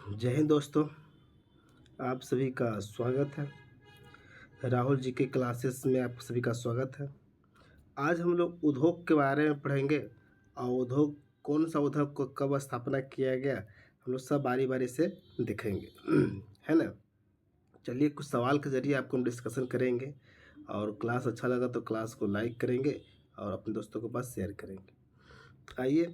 जय हिंद दोस्तों। आप सभी का स्वागत है। राहुल जी के क्लासेस में आप सभी का स्वागत है। आज हम लोग उद्योग के बारे में पढ़ेंगे और उद्योग कौन सा उद्योग को कब स्थापना किया गया हम लोग सब बारी बारी से देखेंगे है ना। चलिए कुछ सवाल के जरिए आपको हम डिस्कशन करेंगे और क्लास अच्छा लगा तो क्लास को लाइक करेंगे और अपने दोस्तों के पास शेयर करेंगे। आइए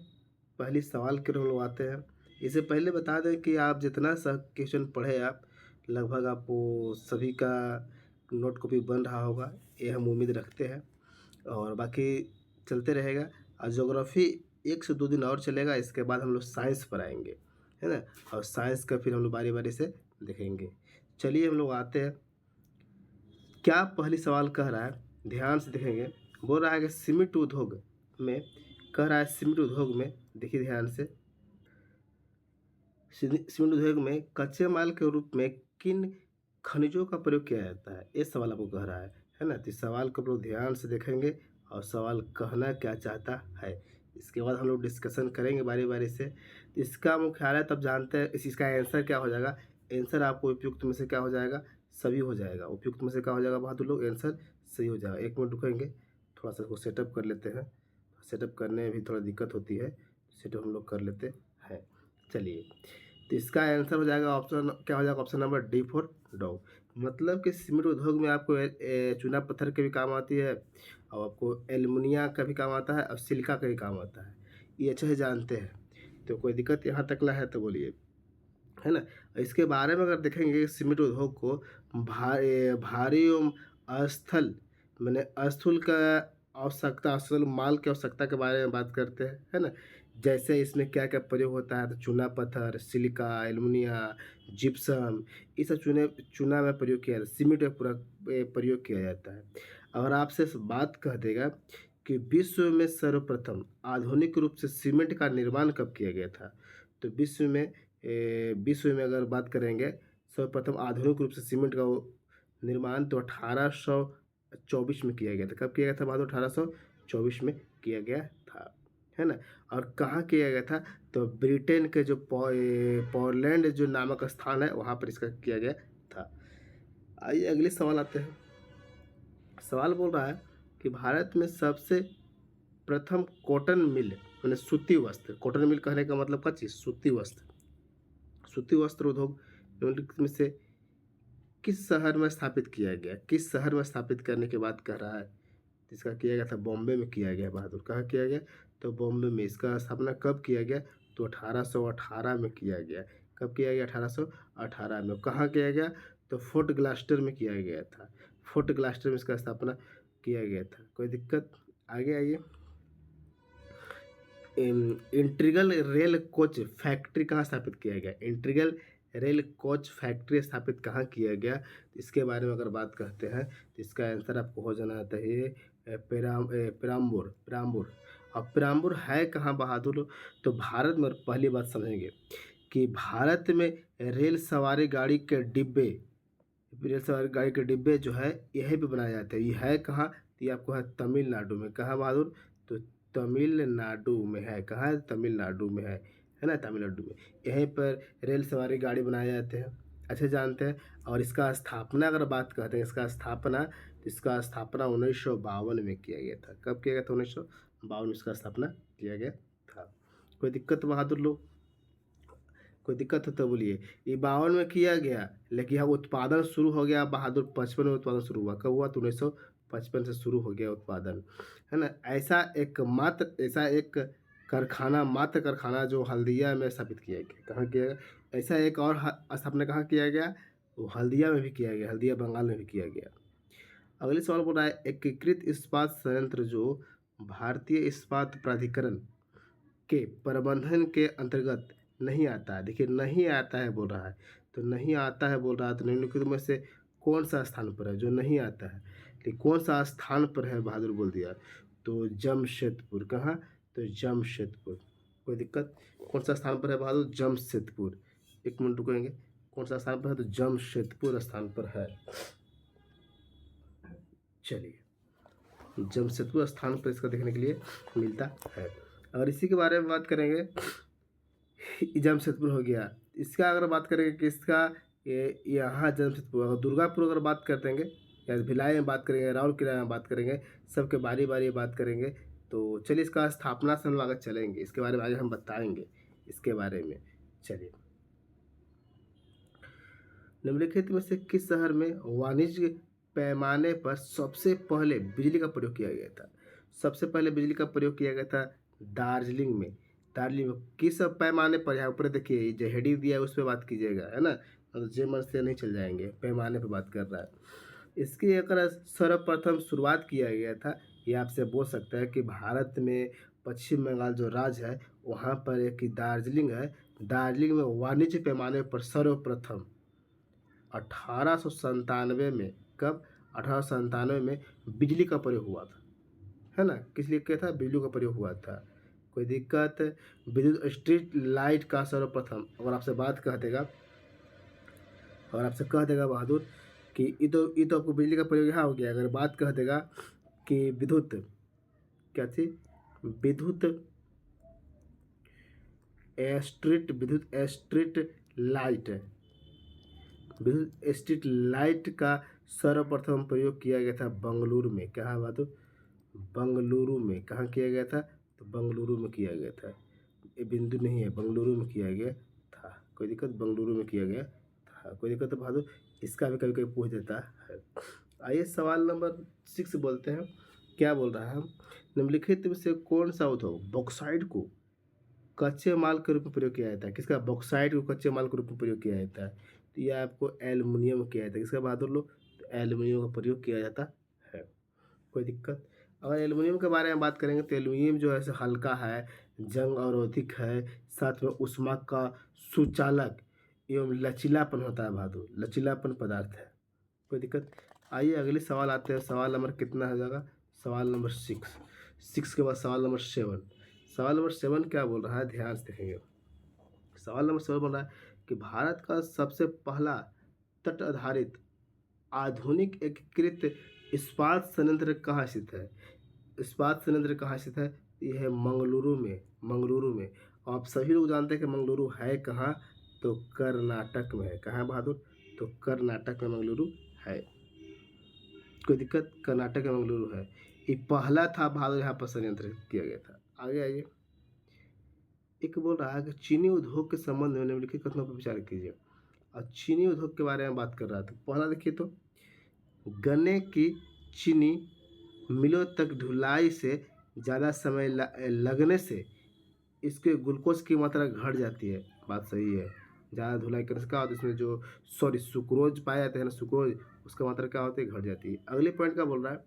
पहली सवाल की ओर हम लोग आते हैं। इससे पहले बता दें कि आप जितना सा क्वेश्चन पढ़े आप लगभग आपको सभी का नोट कॉपी बन रहा होगा, ये हम उम्मीद रखते हैं और बाकी चलते रहेगा। और ज्योग्राफी 1 से 2 दिन और चलेगा, इसके बाद हम लोग साइंस पर आएंगे, है ना। और साइंस का फिर हम लोग बारी बारी से देखेंगे। चलिए हम लोग आते हैं। क्या पहली सवाल कह रहा है, ध्यान से देखेंगे। बोल रहा है कि सीमेंट उद्योग में, कह रहा है सीमेंट उद्योग में, देखिए ध्यान से, सीमेंट उद्योग में कच्चे माल के रूप में किन खनिजों का प्रयोग किया जाता है, ये सवाल आपको कह रहा है ना। तो इस सवाल को हम लोग ध्यान से देखेंगे और सवाल कहना क्या चाहता है, इसके बाद हम लोग डिस्कशन करेंगे बारी बारी से। इसका मुख्यालय तब जानते हैं, इसका आंसर क्या हो जाएगा। आंसर आपको उपयुक्त में से क्या हो जाएगा, सभी हो जाएगा। उपयुक्त में से क्या हो जाएगा बहादुर लोग, आंसर सही हो जाएगा। 1 मिनट रुकेंगे, थोड़ा सा इसको सेटअप कर लेते हैं। सेटअप करने में भी थोड़ा दिक्कत होती है, सेटअप हम लोग कर लेते हैं। चलिए, तो इसका आंसर हो जाएगा ऑप्शन, क्या हो जाएगा, option number D for dog. मतलब कि सीमेंट उद्योग में आपको चूना पत्थर के भी काम आती है और आपको एल्युमिनियम का भी काम आता है और सिलिका का भी काम आता है, ये अच्छे से जानते हैं। तो कोई दिक्कत यहाँ तक ला है तो बोलिए, है ना। इसके बारे में अगर देखेंगे सीमेंट उद्योग को भारी एवं अस्थल मैंने स्थूल का आवश्यकता, असल माल की आवश्यकता के बारे में बात करते हैं, है ना। जैसे इसमें क्या क्या प्रयोग होता है, तो चूना पत्थर, सिलिका, एल्युमिनियम, जिप्सम, ये सब चूना में प्रयोग किया जाता है, सीमेंट में पूरा प्रयोग किया जाता है। अगर आपसे बात कह देगा कि विश्व में सर्वप्रथम आधुनिक रूप से सीमेंट का निर्माण कब किया गया था, तो विश्व में अगर बात करेंगे सर्वप्रथम आधुनिक रूप से सीमेंट का निर्माण तो 1824 में किया गया था। कब किया गया था बहादुर, 1824 में किया गया था, है ना। और कहाँ किया गया था, तो ब्रिटेन के जो पोलैंड जो नामक स्थान है वहाँ पर इसका किया गया था। आइए अगले सवाल आते हैं। सवाल बोल रहा है कि भारत में सबसे प्रथम कॉटन मिल मैंने सूती वस्त्र, कॉटन मिल कहने का मतलब क्या चीज़, सूती वस्त्र उद्योग निम्नलिखित में से किस शहर में स्थापित किया गया, किस शहर में स्थापित करने की बात कर रहा है। इसका किया गया था बॉम्बे में किया गया बहादुर, कहाँ किया गया, तो बॉम्बे में। इसका स्थापना कब किया गया, तो 1818 में किया गया। कब किया गया, 1818 में। कहाँ किया गया, तो फोर्ट ग्लास्टर में किया गया था। फोर्ट ग्लास्टर में इसका स्थापना किया गया था। कोई दिक्कत, आगे आइए। इंटीग्रल रेल कोच फैक्ट्री कहाँ स्थापित किया गया, इंटीग्रल रेल कोच फैक्ट्री स्थापित कहाँ किया गया, इसके बारे में अगर बात करते हैं तो इसका आंसर आपको हो जाना चाहिए पेराम्बूर। अब पेराम्बूर है कहाँ बहादुर, तो भारत में। पहली बात समझेंगे कि भारत में रेल सवारी गाड़ी के डिब्बे जो है यहीं पे बनाए जाते हैं। ये है कहाँ, तो ये आपको है तमिलनाडु में। कहाँ बहादुर, तो तमिलनाडु में है। कहाँ है, तमिलनाडु में है ना, तमिलनाडु में। यहीं पर रेल सवारी गाड़ी बनाए जाते हैं, अच्छे जानते हैं। और इसका स्थापना अगर बात करते हैं, इसका स्थापना 1952 में किया गया था। कब किया गया था, 1952 में इसका स्थापना किया गया था। कोई दिक्कत बहादुर लोग, कोई दिक्कत हो तो बोलिए। ये 52 में किया गया, लेकिन यहाँ उत्पादन शुरू हो गया बहादुर 55 में उत्पादन शुरू हुआ। कब हुआ, तो 1955 से शुरू हो गया उत्पादन, है ना। ऐसा एक मात्र कारखाना जो हल्दिया में स्थापित किया गया। कहाँ किया गया, ऐसा एक और स्थापना कहाँ किया गया, वो हल्दिया में भी किया गया, हल्दिया बंगाल में भी किया गया। अगले सवाल बोल रहा है, एकीकृत इस्पात संयंत्र जो भारतीय इस्पात प्राधिकरण के प्रबंधन के अंतर्गत नहीं आता है। देखिए नहीं आता है बोल रहा है, तो नहीं आता है बोल रहा है, तो निम्नलिखित में से कौन सा स्थान पर है जो नहीं आता है, लेकिन कौन सा स्थान पर है बहादुर बोल दिया, तो जमशेदपुर। कहाँ, तो जमशेदपुर। कोई दिक्कत, कौन सा स्थान पर है बहादुर, जमशेदपुर। 1 मिनट रुकेंगे, कौन सा स्थान पर है, तो जमशेदपुर स्थान पर है। चलिए, जमशेदपुर स्थान पर इसका देखने के लिए मिलता है। अगर इसी के बारे में बात करेंगे, जमशेदपुर हो गया, इसका अगर बात करेंगे कि इसका ये यहाँ जमशेदपुर, अगर दुर्गापुर अगर बात कर देंगे या भिलाई में बात करेंगे, राउरकेला में बात करेंगे, सबके बारी बारी बात करेंगे। तो चलिए इसका स्थापना से हम आगे चलेंगे, इसके बारे में आगे हम बताएंगे इसके बारे में। चलिए, निम्नलिखित में से किस शहर में वाणिज्य पैमाने पर सबसे पहले बिजली का प्रयोग किया गया था? सबसे पहले बिजली का प्रयोग किया गया था दार्जिलिंग में। दार्जिलिंग में किस पैमाने पर, यहाँ ऊपर देखिए ये जो हेडिंग दिया है उस पर बात कीजिएगा, है ना, तो जे मन से नहीं चल जाएंगे, पैमाने पर बात कर रहा है। इसकी अगर सर्वप्रथम शुरुआत किया गया था, ये आपसे बोल सकता है कि भारत में पश्चिम बंगाल जो राज्य है वहाँ पर एक दार्जिलिंग है, दार्जिलिंग में वाणिज्य पैमाने पर सर्वप्रथम 1897 में, कब? 1897 में बिजली का प्रयोग हुआ था, है ना। किस लिए किया था? बिजली का प्रयोग हुआ था। कोई दिक्कत? विद्युत स्ट्रीट लाइट का सर्वप्रथम, अगर आपसे बात कह देगा, और आपसे कह देगा बहादुर कि ये तो आपको बिजली का प्रयोग यहाँ हो गया। अगर बात कह देगा कि विद्युत, क्या थी? विद्युत स्ट्रीट लाइट, विद्युत स्ट्रीट लाइट का सर्वप्रथम प्रयोग किया गया था बंगलुरु में। कहाँ बहादुर? बंगलुरु में। कहाँ किया गया था? तो बंगलुरु में किया गया था, ये बिंदु नहीं है, बंगलुरु में किया गया था। कोई दिक्कत? बंगलुरु में किया गया था। कोई दिक्कत? तो बहादुर इसका भी कभी कभी पूछ देता है। आइए सवाल नंबर 6 बोलते हैं। क्या बोल रहा है? निम्नलिखित में से कौन सा उद्योग बॉक्साइट को कच्चे माल के रूप में प्रयोग किया जाता है? किसका? बॉक्साइट को कच्चे माल के रूप में प्रयोग किया जाता है। तो यह आपको एल्युमिनियम किया जाता है। किसका बहादुर लोग? तो एल्युमिनियम का प्रयोग किया जाता है। कोई दिक्कत? अगर एल्युमिनियम के बारे में बात करेंगे तो एल्युमिनियम जो है ऐसे हल्का है, जंग अवरोधक है, साथ में ऊष्मा का सुचालक एवं लचीलापन होता है बहादुर, लचीलापन पदार्थ है। कोई दिक्कत? आइए अगले सवाल आते हैं। सवाल नंबर कितना हो जाएगा? सवाल नंबर 6 के बाद सवाल नंबर 7। सवाल नंबर 7 क्या बोल रहा है? ध्यान से देखेंगे। सवाल नंबर 7 बोल रहा है कि भारत का सबसे पहला तट आधारित आधुनिक एकीकृत इस्पात संयंत्र कहाँ स्थित है? इस्पात संयंत्र कहाँ स्थित है? यह है मंगलुरु में। मंगलुरु में। आप सभी लोग जानते हैं कि मंगलुरु है कहाँ? तो कर्नाटक में है। कहाँ है बहादुर? तो कर्नाटक में मंगलुरु है। कोई दिक्कत? कर्नाटक में मंगलुरु है। ये पहला था बहादुर, यहाँ पर संयंत्र किया गया था। आगे आइए। एक बोल रहा है कि चीनी उद्योग के संबंध में निम्नलिखित कथनों पर विचार कीजिए। और चीनी उद्योग के बारे में बात कर रहा था। पहला देखिए तो, गन्ने की चीनी मिलों तक ढुलाई से ज़्यादा समय लगने से इसके ग्लूकोज की मात्रा घट जाती है। बात सही है। ज़्यादा धुलाई करने से क्या होता है, इसमें जो सुक्रोज पाए जाते हैं ना, सुक्रोज, उसका मात्रा क्या होती है? घट जाती है। अगले पॉइंट का बोल रहा है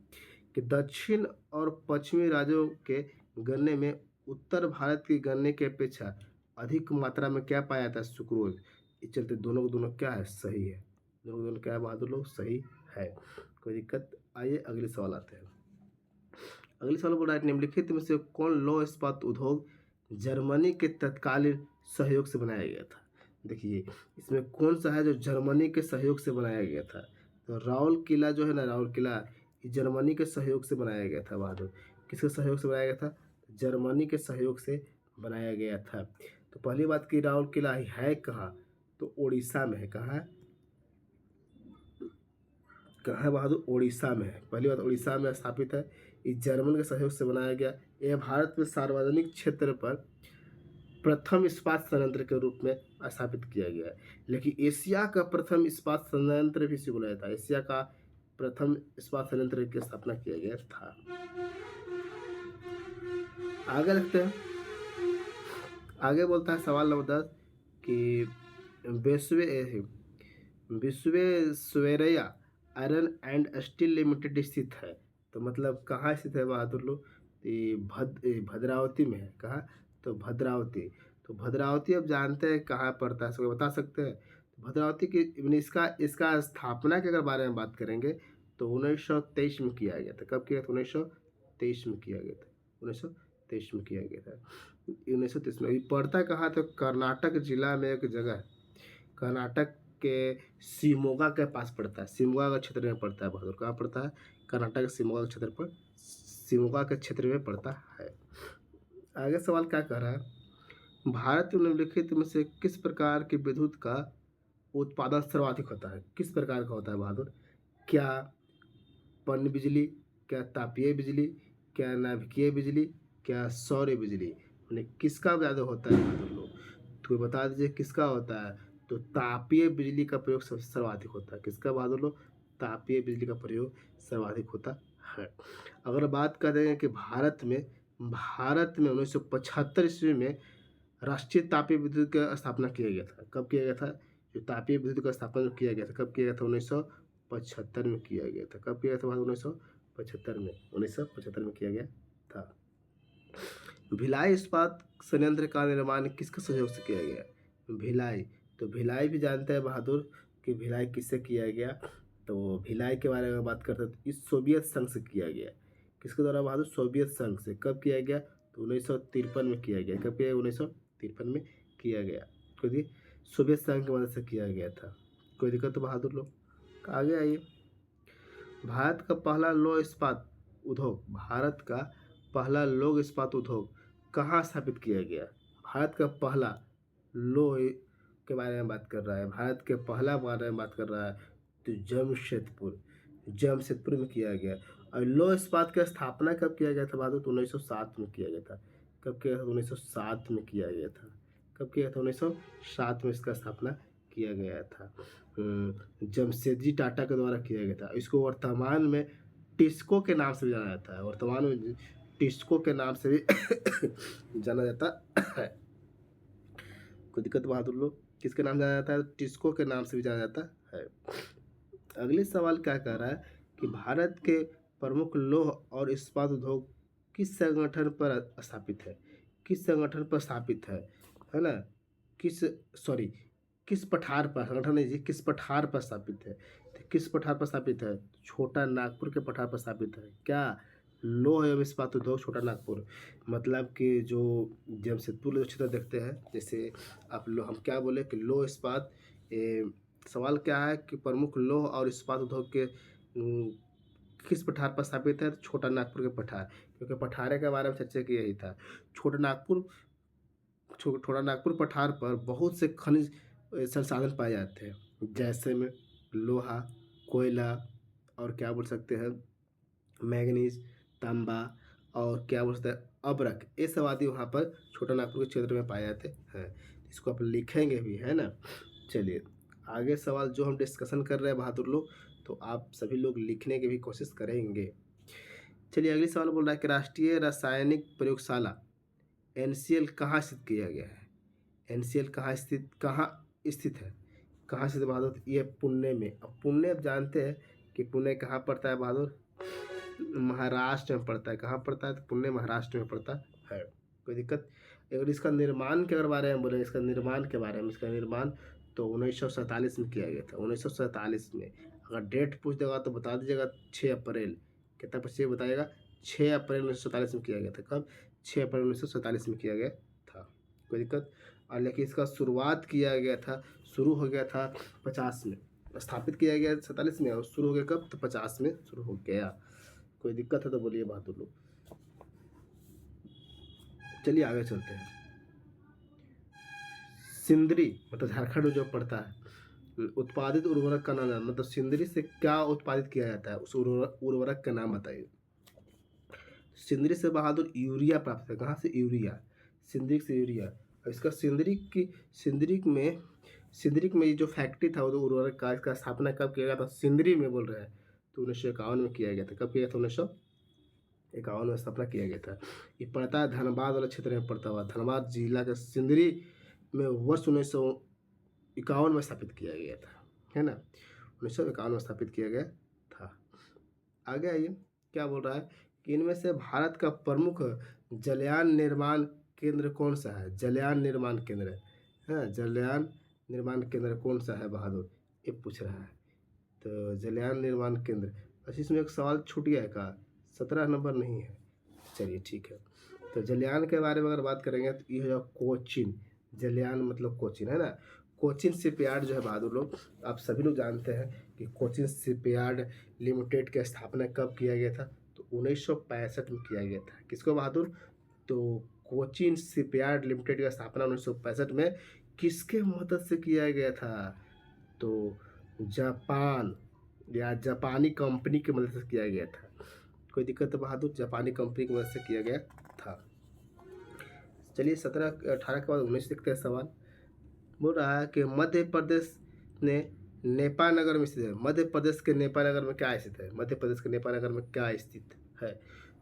कि दक्षिण और पश्चिमी राज्यों के गन्ने में उत्तर भारत के गन्ने की अपेक्षा अधिक मात्रा में क्या पाया जाता है? सुक्रोज। इस चलते दोनों को दोनों क्या है? सही है। दोनों को दोनों क्या है बहादुर लोग? सही है। कोई दिक्कत? आइए अगले सवाल आते हैं। अगले सवाल बोल रहा है निम्नलिखित में से कौन लौह इस्पात उद्योग जर्मनी के तत्कालीन सहयोग से बनाया गया था? देखिए इसमें कौन सा है जो जर्मनी के सहयोग से बनाया गया था? तो राउल किला जो है ना, राउल किला, ये जर्मनी के सहयोग से बनाया गया था बहादुर। किसके सहयोग से बनाया गया था? जर्मनी के सहयोग से बनाया गया था। तो पहली बात की राउल किला है कहाँ? तो उड़ीसा में है। कहाँ है? कहाँ है बहादुर? उड़ीसा में है। पहली बात, उड़ीसा में स्थापित है। ये जर्मन के सहयोग से बनाया गया। यह भारत में सार्वजनिक क्षेत्र पर प्रथम इस्पात संयंत्र के रूप में स्थापित किया गया है। लेकिन एशिया का प्रथम इस्पात संयंत्र भी इसे बोला जाता है। एशिया का प्रथम इस्पात संयंत्र की स्थापना किया गया था। आगे लिखते हैं। आगे बोलता है सवाल नंबर 10 कि Visvesvaraya iron and steel limited स्थित है। तो मतलब कहाँ स्थित है बहादुर लोग? ये भद्रावती में है। कहाँ? तो भद्रावती। तो भद्रावती अब जानते हैं कहाँ पड़ता है, सबको बता सकते हैं? तो भद्रावती की इसका इसका स्थापना के अगर बारे में बात करेंगे तो 1923 में किया गया था। कब किया था? 1923 में किया गया था। 1923 में किया गया था। 1923 में। ये पड़ता कहाँ? तो कर्नाटक जिला में एक जगह है, कर्नाटक के शिमोगा के पास पड़ता है। शिमोगा का क्षेत्र में पड़ता है बहादुर। कहाँ पड़ता है? कर्नाटक के शिमोगा के क्षेत्र पर, शिमोगा के क्षेत्र में पड़ता है। आगे सवाल क्या कह रहा है? भारत में निम्नलिखित में से किस प्रकार के विद्युत का उत्पादन सर्वाधिक होता है? किस प्रकार का होता है बहादुर? क्या पन बिजली, क्या तापीय बिजली, क्या नाभिकीय बिजली, क्या सौर बिजली? यानी किसका ज़्यादा होता है बहादुर लोग? तो बता दीजिए किसका होता है? तो तापीय बिजली का प्रयोग सबसे सर्वाधिक होता है। किसका बहादुर लोग? तापीय बिजली का प्रयोग सर्वाधिक होता है। अगर बात करें कि भारत में 1975 ईस्वी में राष्ट्रीय तापीय विद्युत का स्थापना किया गया था। कब किया गया था? जो तापीय विद्युत का स्थापना जो किया गया था, कब किया गया था? 1975 में किया गया था। कब किया गया था? 1975 में किया गया था। भिलाई इस्पात संयंत्र का निर्माण किसके सहयोग से किया गया? भिलाई। तो भिलाई भी जानते हैं बहादुर कि भिलाई किससे किया गया? तो भिलाई के बारे में बात करते हैं तो इस सोवियत संघ से किया गया। किसके द्वारा बहादुर? सोवियत संघ से। कब किया गया? तो 1953 में किया गया। कब किया गया? 1953 में किया गया। कोई सोवियत संघ की मदद से किया गया था। कोई दिक्कत तो बहादुर लोग आगे आइए। भारत का पहला लौह इस्पात उद्योग कहाँ स्थापित किया गया? भारत का पहला लौह के बारे में बात कर रहा है। भारत के पहला बारे में बात कर रहा है तो जमशेदपुर में किया गया। और लौह इस्पात की स्थापना कब किया गया था बहादुर? तो 1907 में किया गया था। कब किया था? 1907 में किया गया था। कब किया था? 1907 में इसका स्थापना किया गया था। जमशेदजी टाटा के द्वारा किया गया था। इसको वर्तमान में टिस्को के नाम से भी जाना जाता है। वर्तमान में टिस्को के नाम से भी जाना जाता है। कोई दिक्कत बहादुर लोग? किसके नाम जाना जाता है? टिस्को के नाम से भी जाना जाता है। अगले सवाल क्या कह रहा है कि भारत के प्रमुख लौह और इस्पात उद्योग किस संगठन पर स्थापित है? किस संगठन पर स्थापित है ना? किस पठार पर? संगठन नहीं जी, किस पठार पर स्थापित है? तो किस पठार पर स्थापित है? छोटा नागपुर के पठार पर स्थापित है। क्या? लौह एवं इस्पात उद्योग छोटा नागपुर। मतलब कि जो जमशेदपुर जो क्षेत्र देखते हैं, जैसे हम क्या बोले कि लौह इस्पात, सवाल क्या है कि प्रमुख लौह और इस्पात उद्योग के किस पठार पर स्थापित है? तो छोटा नागपुर के पठार, क्योंकि पठारे के बारे में चर्चा की यही था। छोटा नागपुर पठार पर बहुत से खनिज संसाधन पाए जाते हैं, जैसे में लोहा, कोयला और क्या बोल सकते हैं मैंगनीज, तांबा और क्या बोल सकते हैं अब्रक। ये सब आदि वहाँ पर छोटा नागपुर के क्षेत्र में पाए जाते हैं। इसको आप लिखेंगे भी, है ना? चलिए आगे सवाल जो हम डिस्कशन कर रहे हैं बहादुर लोग, तो आप सभी लोग लिखने की भी कोशिश करेंगे। चलिए अगली सवाल बोल रहा है कि राष्ट्रीय रासायनिक प्रयोगशाला NCL कहाँ स्थित किया गया है? NCL कहाँ स्थित है? कहाँ स्थित बहादुर? ये पुणे में। अब पुणे आप जानते हैं कि पुणे कहाँ पड़ता है बहादुर? महाराष्ट्र में पड़ता है। कहाँ पड़ता है? तो पुणे महाराष्ट्र में पड़ता है। कोई दिक्कत? अगर इसका निर्माण के बारे में बोले, इसका निर्माण तो 1947 में किया गया था। 1947 में। अगर डेट पूछ देगा तो बता दीजिएगा 6 अप्रैल। कितना पीछे बताइएगा? 6 अप्रैल 1947 में किया गया था। कब? 6 अप्रैल 1947 में किया गया था। कोई दिक्कत? और लेकिन इसका शुरू हो गया था 50 में। स्थापित किया गया 47 में और शुरू हो गया कब? तो 50 में शुरू हो गया। कोई दिक्कत है तो बोलिए बहादुर लोग। चलिए आगे चलते हैं। सिंदरी मतलब झारखंड में जो पड़ता है, उत्पादित उर्वरक का नाम, मतलब सिंदरी से क्या उत्पादित किया जाता है, उस उर्वरक का नाम बताइए। सिंदरी से बहादुर यूरिया प्राप्त है। कहाँ से? यूरिया। सिंदरी से यूरिया। और इसका सिंदरी में ये जो फैक्ट्री था वो उर्वरक का, इसका स्थापना कब किया गया था? सिंदरी में बोल रहे हैं तो 1951 में किया गया था। कब किया गया था? 1951 में स्थापना किया गया था। ये पड़ता है धनबाद वाला क्षेत्र में पड़ता हुआ, धनबाद जिला के सिंदरी में वर्ष 1951 में स्थापित किया गया था, है ना? 1951 में स्थापित किया गया था। आगे आइए क्या बोल रहा है कि इनमें से भारत का प्रमुख जलयान निर्माण केंद्र कौन सा है? जलयान निर्माण केंद्र, हाँ, जलयान निर्माण केंद्र कौन सा है बहादुर? ये पूछ रहा है। तो जलयान निर्माण केंद्र, अच्छा इसमें एक सवाल छूट गया है का? 17 नंबर नहीं है। चलिए ठीक है। तो जलयान के बारे में अगर बात करेंगे तो ये है कोचिन। जलयान मतलब कोचिन, है ना? कोचिन शिपयार्ड जो है बहादुर लोग, आप सभी लोग जानते हैं कि कोचिन शिपयार्ड लिमिटेड की स्थापना कब किया गया था? तो 1965 में किया गया था। किसको बहादुर? तो कोचीन शिपयार्ड लिमिटेड का स्थापना 1965 में किसके मदद से किया गया था? तो जापान या जापानी कंपनी की मदद से किया गया था। कोई दिक्कत है बहादुर? जापानी कंपनी की मदद से किया गया था। चलिए 17-18 के बाद 19 देखते हैं सवाल। बोल रहा है कि मध्य प्रदेश ने नेपाल नगर में स्थित है। मध्य प्रदेश के नेपाल नगर में क्या स्थित है? मध्य प्रदेश के नेपाल नगर में क्या स्थित है?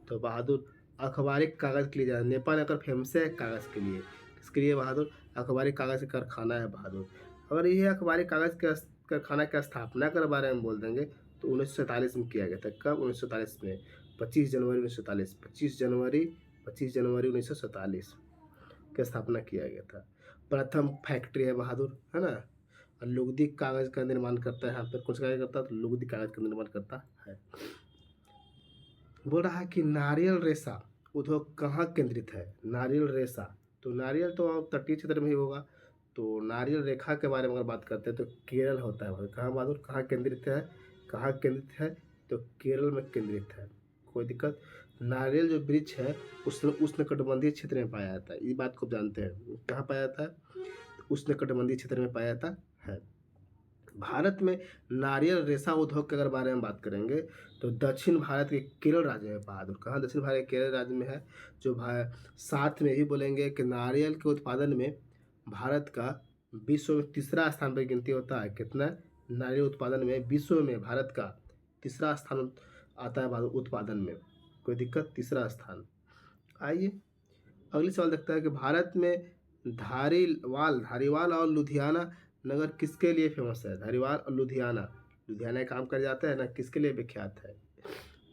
तो बहादुर अखबारी कागज़ के लिए जाना। नेपाल नगर फेमस है कागज़ के लिए। किसके लिए बहादुर? अखबारी कागज़ का कारखाना है बहादुर। अगर ये अखबारी कागज़ के कारखाना की स्थापना के बारे में बोल देंगे तो 1947 में किया गया था। कब? 1947 में 25 जनवरी 1947 25 जनवरी 1947 की स्थापना किया गया था। प्रथम फैक्ट्री है बहादुर, है ना? और लुगदी कागज़ का निर्माण करता है। यहाँ पर कौन सा कार्य करता है? तो लुगदी कागज़ का निर्माण करता है। बोल रहा है कि नारियल रेशा उद्योग कहाँ केंद्रित है? नारियल रेशा, तो नारियल तो तटीय क्षेत्र में ही होगा। तो नारियल रेखा के बारे में अगर बात करते हैं तो केरल होता है। कहाँ बहादुर? कहाँ केंद्रित है? कहाँ केंद्रित है? तो केरल में केंद्रित है। कोई दिक्कत? नारियल जो वृक्ष है उष्णकटिबंधीय क्षेत्र में पाया जाता है। ये बात को जानते हैं। कहाँ पाया जाता है? उष्णकटिबंधीय क्षेत्र में पाया जाता है। भारत में नारियल रेशा उद्योग के अगर बारे में बात करेंगे तो दक्षिण भारत के केरल राज्य में बहादुर। कहाँ? दक्षिण भारत के केरल राज्य में है। जो साथ में ही बोलेंगे कि नारियल के उत्पादन में भारत का विश्व में तीसरा स्थान पर गिनती होता है। कितना? नारियल उत्पादन में विश्व में भारत का तीसरा स्थान आता है बहादुर उत्पादन में। कोई दिक्कत? तीसरा स्थान। आइए अगली सवाल देखता है कि भारत में धारीवाल और लुधियाना नगर किसके लिए फेमस है? धारीवाल और लुधियाना। लुधियाना काम कर जाता है ना, किसके लिए विख्यात है?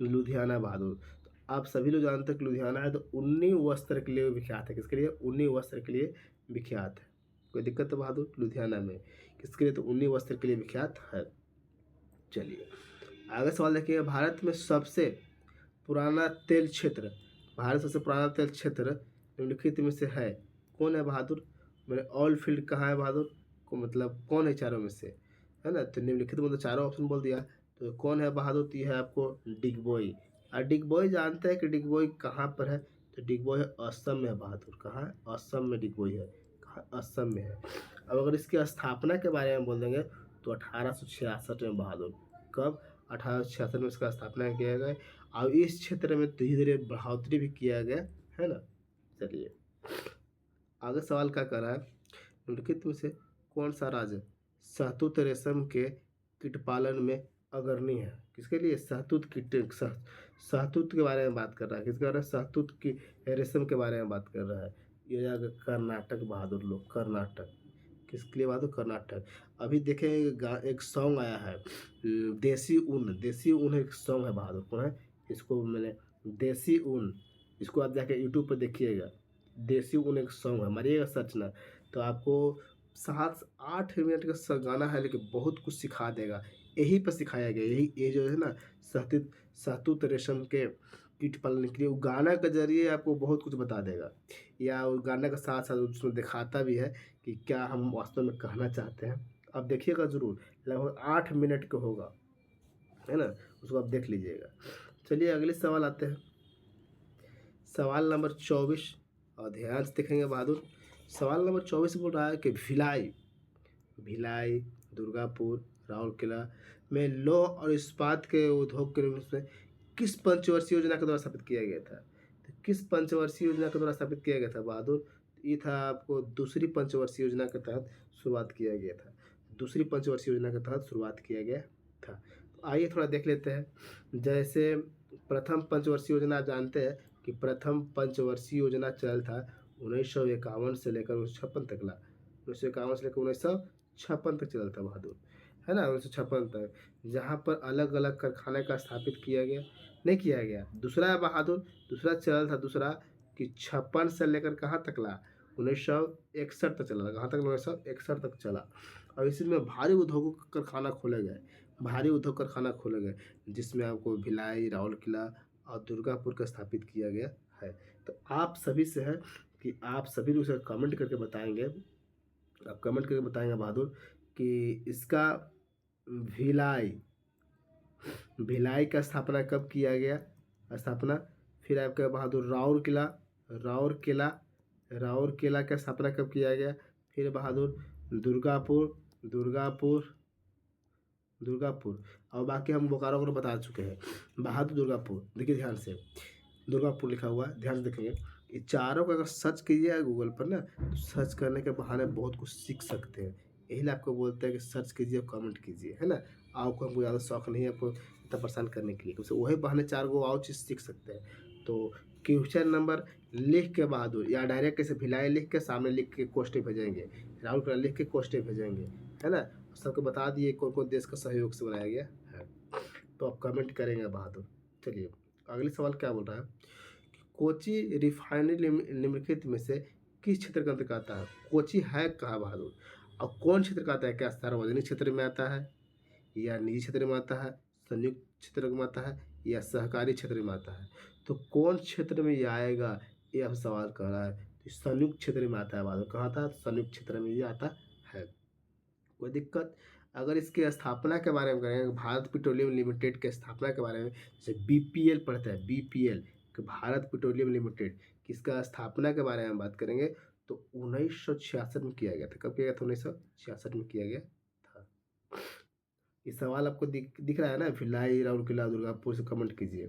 लुधियाना बहादुर। तो आप सभी लोग जानते हैं कि लुधियाना है तो ऊनी वस्त्र के लिए विख्यात है। किसके लिए? ऊनी वस्त्र के लिए विख्यात है। कोई दिक्कत है बहादुर? लुधियाना में किसके लिए? तो ऊनी वस्त्र के लिए विख्यात है। चलिए आगे सवाल देखिए। भारत में सबसे पुराना तेल क्षेत्र, भारत सबसे पुराना तेल क्षेत्र निम्नलिखित में से है। कौन है बहादुर? मेरे ऑल फील्ड कहाँ है बहादुर? को मतलब कौन है चारों में से? है ना? तो निम्नलिखित मतलब चारों ऑप्शन बोल दिया। तो कौन है बहादुर? तो यह है आपको डिगबोई। और डिगबोई जानते हैं कि डिगबोई कहाँ पर है? तो डिगबोई असम में है बहादुर। कहाँ है? असम में डिगबोई है। कहाँ? असम में है। अब अगर इसकी स्थापना के बारे में बोल देंगे तो 1866 में बहादुर। कब? 1866 में इसका स्थापना किया गया। और इस क्षेत्र में धीरे धीरे बढ़ोतरी भी किया गया है ना। चलिए आगे सवाल क्या कर रहा है? निम्नलिखित में से कौन सा राज्य शहतूत रेशम के कीट पालन में अग्रणी है? किसके लिए? शहतूत के बारे में बात कर रहा है। किसके बारे में? शहतूत की रेशम के बारे में बात कर रहा है। ये जाकर कर्नाटक बहादुर लोग, कर्नाटक। किसके लिए बहादुर? कर्नाटक। अभी देखें एक सॉन्ग आया है देसी ऊन एक सॉन्ग है बहादुर। कौन है? इसको मैंने देसी ऊन, इसको आप जाके यूट्यूब पर देखिएगा। देसी ऊन एक सॉन्ग है, मारिएगा सर्च ना तो आपको 7-8 मिनट का गाना है लेकिन बहुत कुछ सिखा देगा। यही पर सिखाया गया, यही ये जो है ना शहतूत रेशम के कीट पालन के लिए वो गाना के जरिए आपको बहुत कुछ बता देगा। या वो गाने के साथ साथ उसमें दिखाता भी है कि क्या हम वास्तव में कहना चाहते हैं। आप देखिएगा ज़रूर, लगभग 8 मिनट का होगा, है ना? उसको आप देख लीजिएगा। चलिए अगले सवाल आते हैं। सवाल नंबर 24 और ध्यान से देखेंगे बहादुर। सवाल नंबर 24 बोल रहा है कि भिलाई, दुर्गापुर, राउरकेला में लौह और इस्पात के उद्योग के रूप में किस पंचवर्षीय योजना के द्वारा स्थापित किया गया था? तो किस पंचवर्षीय योजना के द्वारा स्थापित किया गया था बहादुर? ये था आपको दूसरी पंचवर्षीय योजना के तहत शुरुआत किया गया था। दूसरी पंचवर्षीय योजना के तहत शुरुआत किया गया था। तो आइए थोड़ा देख लेते हैं। जैसे प्रथम पंचवर्षीय योजना आप जानते हैं कि प्रथम पंचवर्षीय योजना चल था 1951 से लेकर 1956 तक ला। 1951 से लेकर 1956 तक चला था बहादुर, है ना? 1956 तक, जहाँ पर अलग अलग कारखाने का स्थापित किया गया, नहीं किया गया। दूसरा है बहादुर, दूसरा चल था दूसरा कि 56 से लेकर कहाँ तक ला? 1961 तक चला। कहाँ तक? 1961 तक चला। और इसी में भारी उद्योगों का कारखाना खोले गए, भारी उद्योग कारखाना खोले गए, जिसमें आपको भिलाई, राउरकेला और दुर्गापुर का स्थापित किया गया है। तो आप सभी से है कि आप सभी लोग कमेंट करके बताएंगे, आप कमेंट करके बताएंगे बहादुर कि इसका भिलाई भिलाई का स्थापना कब किया गया? स्थापना फिर आपका बहादुर राउरकेला, राउरकेला का स्थापना कब किया गया? फिर बहादुर, दुर्गापुर, दुर्गापुर, दुर्गापुर। और बाकी हम बोकारो को बता चुके हैं। बहादुर दुर्गापुर, देखिए ध्यान से, दुर्गापुर लिखा हुआ है, ध्यान से देखेंगे। ये चारों का अगर सर्च कीजिएगा गूगल पर ना, तो सर्च करने के बहाने बहुत कुछ सीख सकते हैं। यही लिए आपको बोलते हैं कि सर्च कीजिए, कमेंट कीजिए, है ना। आपको हमको ज़्यादा शौक नहीं है आपको इतना परेशान करने के लिए, क्योंकि वही बहाने 4 गो और चीज़ सीख सकते हैं। तो क्वेश्चन नंबर लिख के बहादुर, या डायरेक्ट ऐसे भिलाई लिख के सामने लिख के क्वेश्चन भेजेंगे, राउरकेला लिख के क्वेश्चन भेजेंगे, है ना। सबको बता दिए कौन कौन देश का सहयोग से बनाया गया है। तो आप कमेंट करेंगे बहादुर। चलिए अगले सवाल क्या बोल रहा है, कोची रिफाइनरी निम्नलिखित में से किस क्षेत्र के अंतर्गत आता है? कोची है कहाँ बहादुर, और कौन क्षेत्र का आता है? क्या सार्वजनिक क्षेत्र में आता है, या निजी क्षेत्र में आता है, संयुक्त क्षेत्र में आता है, या सहकारी क्षेत्र में आता है? तो कौन क्षेत्र में ये आएगा, ये अब सवाल कर रहा है। तो संयुक्त क्षेत्र में आता है बहादुर। कहाँ आता है? संयुक्त क्षेत्र में ये आता है। कोई दिक्कत? अगर इसकी स्थापना के बारे में करेंगे, भारत पेट्रोलियम लिमिटेड के स्थापना के बारे में, जैसे बीपीएल पढ़ते हैं, बीपीएल कि भारत पेट्रोलियम लिमिटेड किसका स्थापना के बारे में बात करेंगे, तो 1966 में किया गया था। कब किया गया था? 1966 में किया गया था। ये सवाल आपको दिख रहा है ना, भिलाई, राउरकेला, दुर्गापुर से कमेंट कीजिए।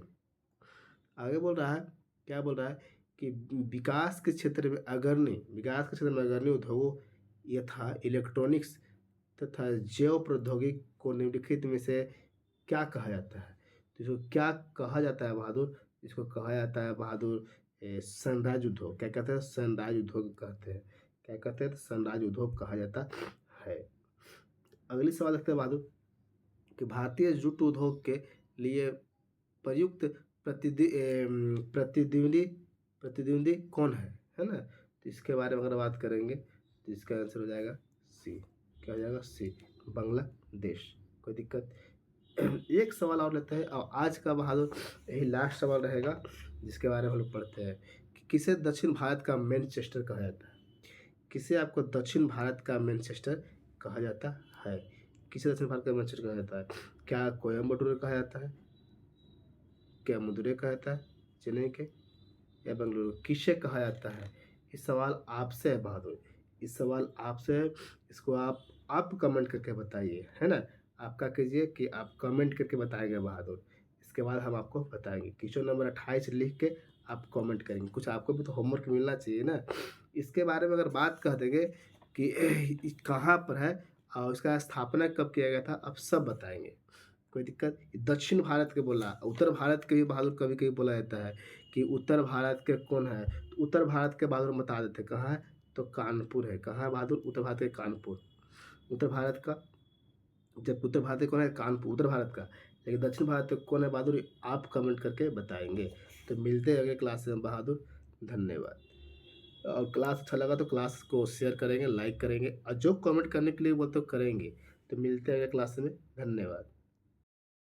आगे बोल रहा है, क्या बोल रहा है कि विकास के क्षेत्र में अग्रणी उद्योगों यथा इलेक्ट्रॉनिक्स तथा जैव प्रौद्योगिकी को निम्नलिखित में से क्या कहा जाता है? तो इसको क्या कहा जाता है बहादुर? इसको कहा जाता है बहादुर सनराइज उद्योग। क्या कहते हैं? सनराइज उद्योग कहते हैं। क्या कहते हैं? तो सनराइज उद्योग कहा जाता है। अगली सवाल देखते हैं बहादुर कि भारतीय जूट उद्योग के लिए प्रयुक्त प्रतिद्वंदी प्रतिद्वंदी कौन है ना। तो इसके बारे में अगर बात करेंगे तो इसका आंसर हो जाएगा सी। क्या हो जाएगा? सी, बांग्लादेश। कोई दिक्कत? एक सवाल और लेते हैं, और आज का बहादुर यही लास्ट सवाल रहेगा जिसके बारे में हम लोग पढ़ते हैं कि किसे दक्षिण भारत का मैनचेस्टर कहा जाता है? किसे आपको दक्षिण भारत का मैनचेस्टर कहा जाता है? किसे दक्षिण भारत का मैनचेस्टर कहा जाता है? क्या कोयम्बटूर कहा जाता है, क्या मदुरै कहा जाता है, चेन्नई के, या बेंगलुरु? किसे कहा जाता है? इस सवाल आपसे है बहादुर, इस सवाल आपसे है। इसको आप कमेंट करके बताइए, है ना। आपका कीजिए कि आप कमेंट करके बताएंगे बहादुर। इसके बाद हम आपको बताएंगे। क्वेश्चन नंबर 28 लिख के आप कमेंट करेंगे। कुछ आपको भी तो होमवर्क मिलना चाहिए ना। इसके बारे में अगर बात कह देंगे कि कहाँ पर है और उसका स्थापना कब किया गया था, अब सब बताएंगे। कोई दिक्कत? दक्षिण भारत के बोला, उत्तर भारत के भी बहादुर कभी कभी बोला जाता है कि उत्तर भारत के कौन है, तो उत्तर भारत के बहादुर बता देते कहाँ है, तो कानपुर है। कहाँ है बहादुर? उत्तर भारत के कानपुर। उत्तर भारत का, जब उत्तर भारत के कौन है? कानपुर, उत्तर भारत का। लेकिन दक्षिण भारत के कौन है बहादुर? आप कमेंट करके बताएंगे। तो मिलते हैं अगले क्लास में बहादुर। धन्यवाद। और क्लास अच्छा लगा तो क्लास को शेयर करेंगे, लाइक करेंगे, और जो कमेंट करने के लिए बोलते हो करेंगे। तो मिलते हैं अगले क्लास में। धन्यवाद।